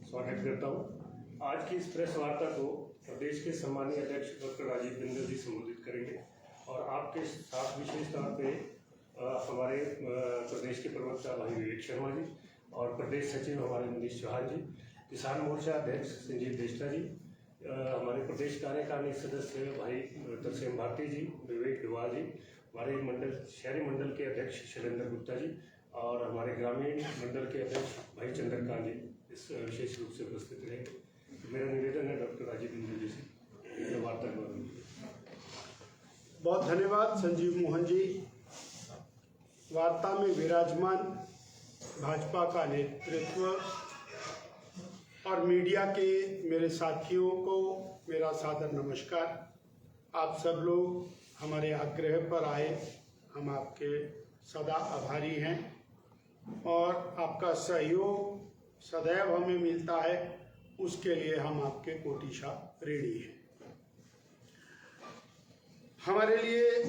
स्वागत करता हूँ। आज की इस प्रेस वार्ता को प्रदेश के सम्मानीय अध्यक्ष डॉक्टर राजीव बिंदल जी संबोधित करेंगे और आपके साथ विशेष तौर पे हमारे प्रदेश के प्रवक्ता भाई विवेक शर्मा जी और प्रदेश सचिव हमारे मनीष चौहान जी, किसान मोर्चा अध्यक्ष संजीव देष्टा जी, हमारे प्रदेश कार्यकारिणी सदस्य भाई तरसेम भारती जी, विवेक डुवाल जी, हमारे शहरी मंडल के अध्यक्ष शैलेंद्र गुप्ता जी और हमारे ग्रामीण मंडल के अध्यक्ष भाई चंद्रकांत जी इस विशेष रूप से उपस्थित रहे। मेरा निवेदन है डॉक्टर राजीव बिंदल जी से वार्ता करेंगे। बहुत धन्यवाद संजीव मोहन जी। वार्ता में विराजमान भाजपा का नेतृत्व और मीडिया के मेरे साथियों को मेरा सादर नमस्कार। आप सब लोग हमारे आग्रह पर आए, हम आपके सदा आभारी हैं और आपका सहयोग सदैव हमें मिलता है, उसके लिए हम आपके कोटिशा ऋणी हैं। हमारे लिए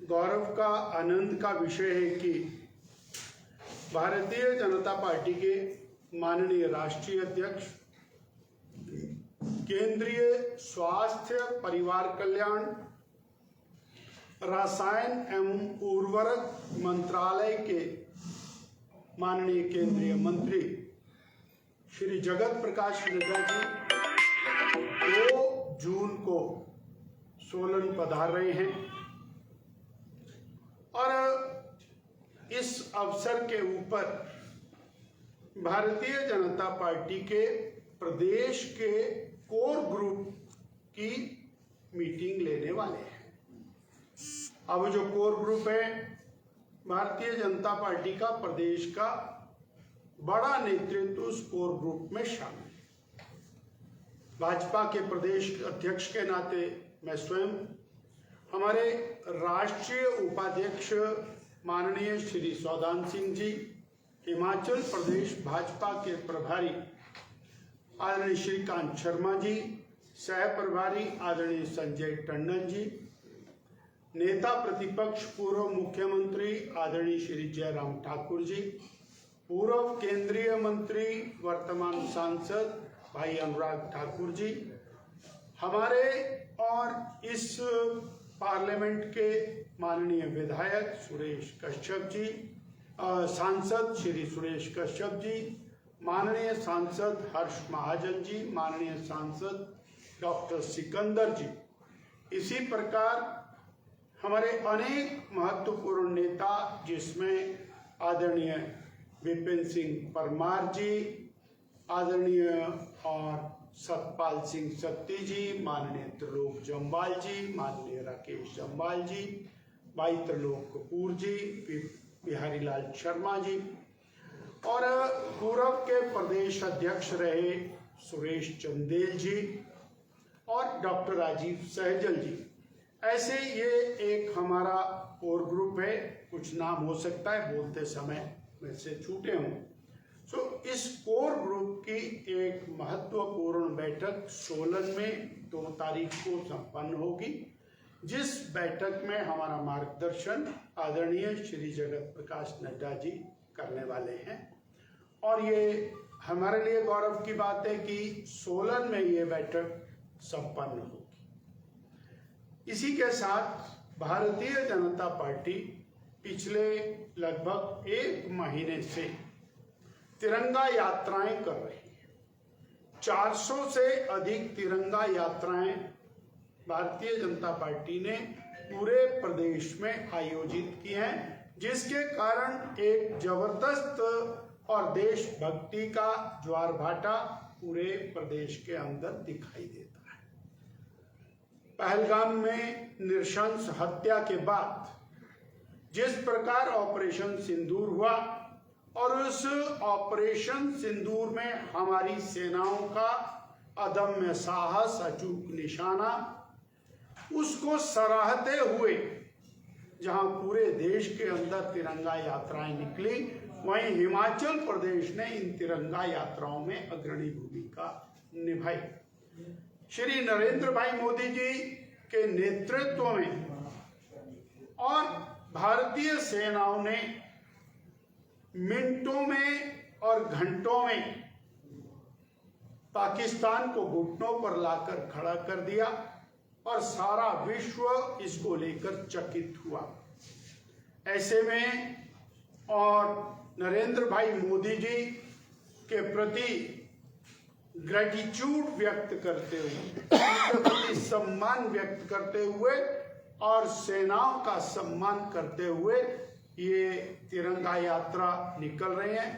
गौरव का आनंद का विषय है कि भारतीय जनता पार्टी के माननीय राष्ट्रीय अध्यक्ष, केंद्रीय स्वास्थ्य परिवार कल्याण, रसायन एवं उर्वरक मंत्रालय के माननीय केंद्रीय मंत्री श्री जगत प्रकाश नड्डा जी 2 जून को सोलन पधार रहे हैं और इस अवसर के ऊपर भारतीय जनता पार्टी के प्रदेश के कोर ग्रुप की मीटिंग लेने वाले हैं। अब जो कोर ग्रुप है, भारतीय जनता पार्टी का प्रदेश का बड़ा नेतृत्व उस कोर ग्रुप में शामिल है। भाजपा के प्रदेश अध्यक्ष के नाते मैं स्वयं, हमारे राष्ट्रीय उपाध्यक्ष माननीय श्री सौदान सिंह जी, हिमाचल प्रदेश भाजपा के प्रभारी आदरणीय श्रीकांत शर्मा जी, सह प्रभारी आदरणीय संजय टंडन जी, नेता प्रतिपक्ष पूर्व मुख्यमंत्री आदरणीय श्री जयराम ठाकुर जी, पूर्व केंद्रीय मंत्री वर्तमान सांसद भाई अनुराग ठाकुर जी, हमारे और इस पार्लियामेंट के माननीय विधायक सुरेश कश्यप जी, सांसद श्री सुरेश कश्यप जी, माननीय सांसद हर्ष महाजन जी, माननीय सांसद डॉक्टर सिकंदर जी, इसी प्रकार हमारे अनेक महत्वपूर्ण नेता जिसमें आदरणीय विपिन सिंह परमार जी, आदरणीय और सतपाल सिंह सत्ती जी, माननीय त्रिलोक जम्वाल जी, माननीय राकेश जम्वाल जी, भाई त्रिलोक कपूर जी, बिहारी लाल शर्मा जी और पूर्व के प्रदेश अध्यक्ष रहे सुरेश चंदेल जी और डॉक्टर राजीव सहजल जी। ऐसे ये एक हमारा कोर ग्रुप है। कुछ नाम हो सकता है बोलते समय में से छूटे हों। इस कोर ग्रुप की एक महत्वपूर्ण बैठक सोलन में 2 तारीख को संपन्न होगी, जिस बैठक में हमारा मार्गदर्शन आदरणीय श्री जगत प्रकाश नड्डा जी करने वाले हैं और ये हमारे लिए गौरव की बात है कि सोलन में ये बैठक संपन्न होगी। इसी के साथ भारतीय जनता पार्टी पिछले लगभग 1 महीने से तिरंगा यात्राएं कर रही है। 400 से अधिक तिरंगा यात्राएं भारतीय जनता पार्टी ने पूरे प्रदेश में आयोजित की हैं, जिसके कारण एक जबरदस्त और देशभक्ति का ज्वार भाटा पूरे प्रदेश के अंदर दिखाई देता है। पहलगाम में नृशंस हत्या के बाद जिस प्रकार ऑपरेशन सिंदूर हुआ और उस ऑपरेशन सिंदूर में हमारी सेनाओं का अदम्य साहस, अचूक निशाना, उसको सराहते हुए जहां पूरे देश के अंदर तिरंगा यात्राएं निकली, वहीं हिमाचल प्रदेश ने इन तिरंगा यात्राओं में अग्रणी भूमिका निभाई। श्री नरेंद्र भाई मोदी जी के नेतृत्व में और भारतीय सेनाओं ने मिनटों में और घंटों में पाकिस्तान को घुटनों पर लाकर खड़ा कर दिया और सारा विश्व इसको लेकर चकित हुआ। ऐसे में और नरेंद्र भाई मोदी जी के प्रति ग्रेटिट्यूड व्यक्त करते हुए, उनके प्रति सम्मान व्यक्त करते हुए और सेनाओं का सम्मान करते हुए ये तिरंगा यात्रा निकल रहे हैं।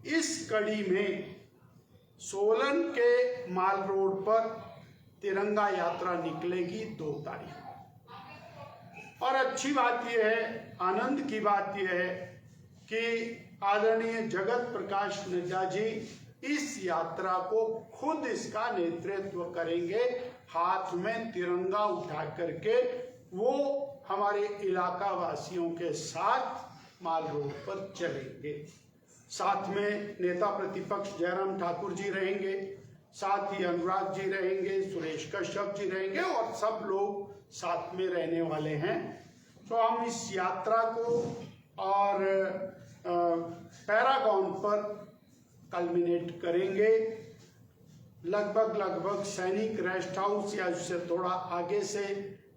इस कड़ी में सोलन के माल रोड पर तिरंगा यात्रा निकलेगी 2 तारीख। और अच्छी बात यह है, आनंद की बात यह है कि आदरणीय जगत प्रकाश नड्डा जी इस यात्रा को खुद इसका नेतृत्व करेंगे। हाथ में तिरंगा उठा करके वो हमारे इलाका वासियों के साथ माल रोड पर चलेंगे। साथ में नेता प्रतिपक्ष जयराम ठाकुर जी रहेंगे, साथ ही अनुराग जी रहेंगे, सुरेश कश्यप जी रहेंगे और सब लोग साथ में रहने वाले हैं। तो हम इस यात्रा को और पैरागॉन पर कल्मिनेट करेंगे। लगभग सैनिक रेस्ट हाउस या उससे थोड़ा आगे से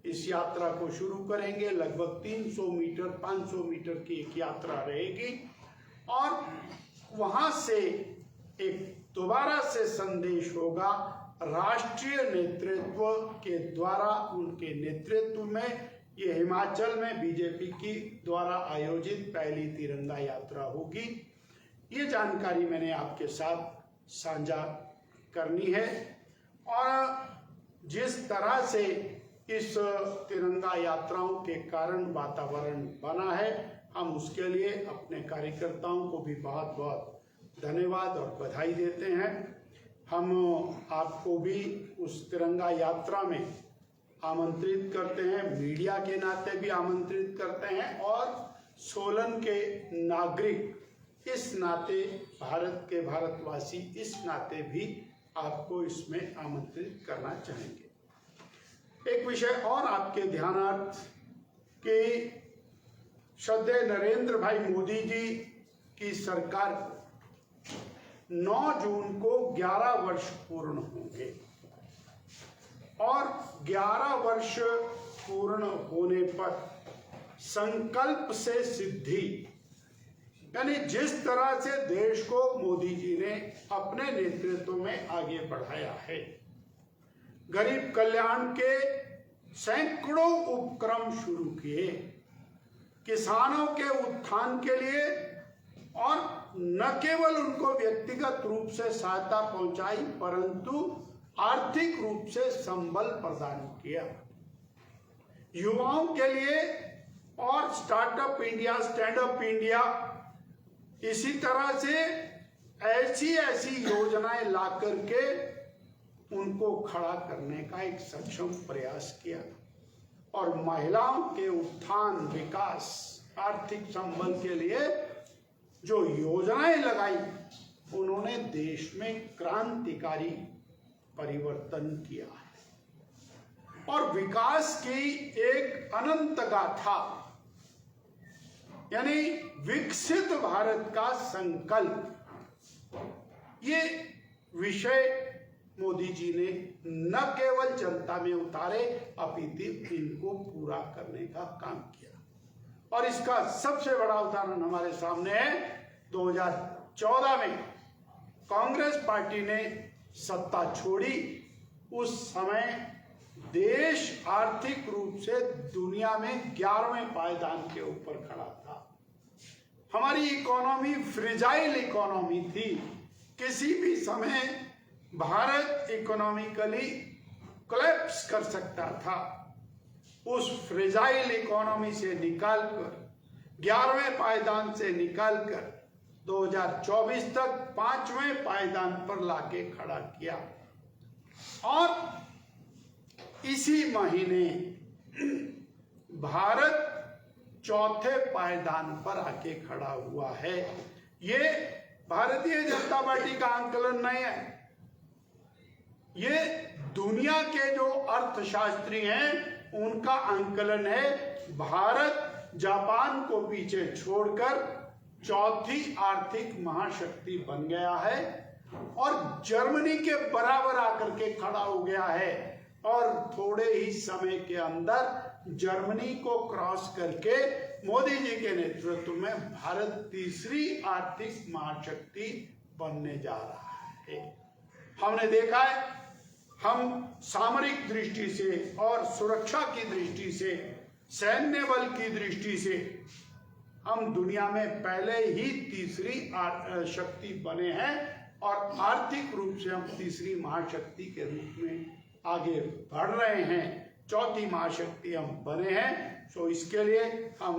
इस यात्रा को शुरू करेंगे। लगभग 300 मीटर 500 मीटर की एक यात्रा रहेगी और वहां से एक दोबारा से संदेश होगा राष्ट्रीय नेतृत्व के द्वारा। उनके नेतृत्व में ये हिमाचल में बीजेपी की द्वारा आयोजित पहली तिरंगा यात्रा होगी। ये जानकारी मैंने आपके साथ साझा करनी है। और जिस तरह से इस तिरंगा यात्राओं के कारण वातावरण बना है, हम उसके लिए अपने कार्यकर्ताओं को भी बहुत बहुत धन्यवाद और बधाई देते हैं। हम आपको भी उस तिरंगा यात्रा में आमंत्रित करते हैं, मीडिया के नाते भी आमंत्रित करते हैं और सोलन के नागरिक इस नाते, भारत के भारतवासी इस नाते भी आपको इसमें आमंत्रित करना चाहेंगे। एक विषय और आपके ध्यानार्थ कि श्रद्धेय नरेंद्र भाई मोदी जी की सरकार को 9 जून को 11 वर्ष पूर्ण होंगे और 11 वर्ष पूर्ण होने पर संकल्प से सिद्धि, यानी जिस तरह से देश को मोदी जी ने अपने नेतृत्व में आगे बढ़ाया है, गरीब कल्याण के सैकड़ों उपक्रम शुरू किए, किसानों के उत्थान के लिए, और न केवल उनको व्यक्तिगत रूप से सहायता पहुंचाई परंतु आर्थिक रूप से संबल प्रदान किया। युवाओं के लिए और startup India, stand up India, इसी तरह से ऐसी योजनाएं ला करके उनको खड़ा करने का एक सक्षम प्रयास किया। और महिलाओं के उत्थान, विकास, आर्थिक संबल के लिए जो योजनाएं लगाई, उन्होंने देश में क्रांतिकारी परिवर्तन किया है और विकास की एक अनंत गाथा, यानी विकसित भारत का संकल्प, ये विषय मोदी जी ने न केवल जनता में उतारे अपितु इनको पूरा करने का काम किया। और इसका सबसे बड़ा उदाहरण हमारे सामने है। 2014 में कांग्रेस पार्टी ने सत्ता छोड़ी, उस समय देश आर्थिक रूप से दुनिया में 11वें पायदान के ऊपर खड़ा था। हमारी इकोनॉमी फ्रेजाइल इकोनॉमी थी, किसी भी समय भारत इकोनॉमिकली कोलैप्स कर सकता था। उस फ्रेजाइल इकोनॉमी से निकालकर, 11वें पायदान से निकालकर 2024 तक 5वें पायदान पर लाके खड़ा किया। और इसी महीने भारत 4थे पायदान पर आके खड़ा हुआ है। ये भारतीय जनता पार्टी का आंकलन नहीं है, ये दुनिया के जो अर्थशास्त्री हैं उनका आंकलन है। भारत जापान को पीछे छोड़कर 4थी आर्थिक महाशक्ति बन गया है और जर्मनी के बराबर आकर के खड़ा हो गया है और थोड़े ही समय के अंदर जर्मनी को क्रॉस करके मोदी जी के नेतृत्व में भारत तीसरी आर्थिक महाशक्ति बनने जा रहा है। हमने देखा है, हम सामरिक दृष्टि से और सुरक्षा की दृष्टि से, सैन्य बल की दृष्टि से हम दुनिया में पहले ही तीसरी शक्ति बने हैं और आर्थिक रूप से हम तीसरी महाशक्ति के रूप में आगे बढ़ रहे हैं। चौथी महाशक्ति हम बने हैं। तो इसके लिए हम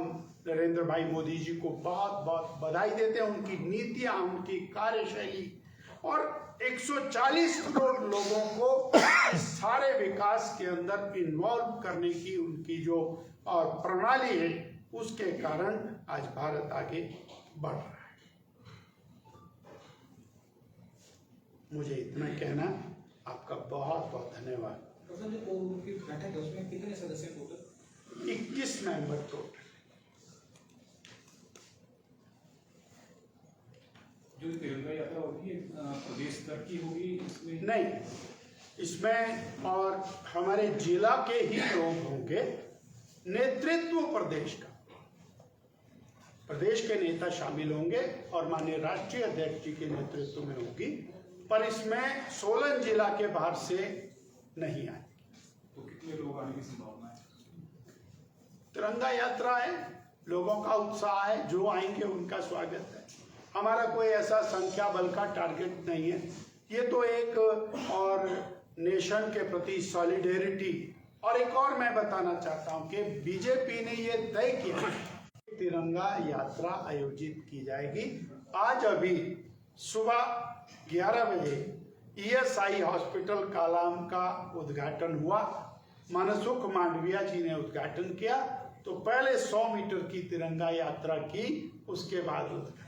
नरेंद्र भाई मोदी जी को बहुत बहुत बधाई देते हैं। उनकी नीतियां, उनकी कार्यशैली और 140 करोड़ लोगों को इस सारे विकास के अंदर इन्वॉल्व करने की उनकी जो प्रणाली है, उसके कारण आज भारत आगे बढ़ रहा है। मुझे इतना कहना, आपका बहुत बहुत धन्यवाद। जो कोर ग्रुप की बैठक है उसमें कितने सदस्य टोटल? 21 member total. जो तिरंगा यात्रा होगी प्रदेश स्तर की होगी इसमें? नहीं, इसमें और हमारे जिला के ही लोग होंगे। नेतृत्व प्रदेश का, प्रदेश के नेता शामिल होंगे और माननीय राष्ट्रीय अध्यक्ष जी के नेतृत्व में होगी, पर इसमें सोलन जिला के बाहर से नहीं आए। तो कितने लोग आने की संभावना है? तिरंगा यात्रा है, लोगों का उत्साह है, जो आएंगे उनका स्वागत है। हमारा कोई ऐसा संख्या बल का टारगेट नहीं है। ये तो एक और नेशन के प्रति सॉलिडेरिटी। और एक और मैं बताना चाहता हूं कि बीजेपी ने ये तय किया तिरंगा यात्रा आयोजित की जाएगी। आज अभी सुबह 11 बजे ESI हॉस्पिटल कालाम का उद्घाटन हुआ। मनसुख मांडविया जी ने उद्घाटन किया। तो पहले 100 मीटर की तिरंगा यात्रा की, उसके बाद उद्घाटन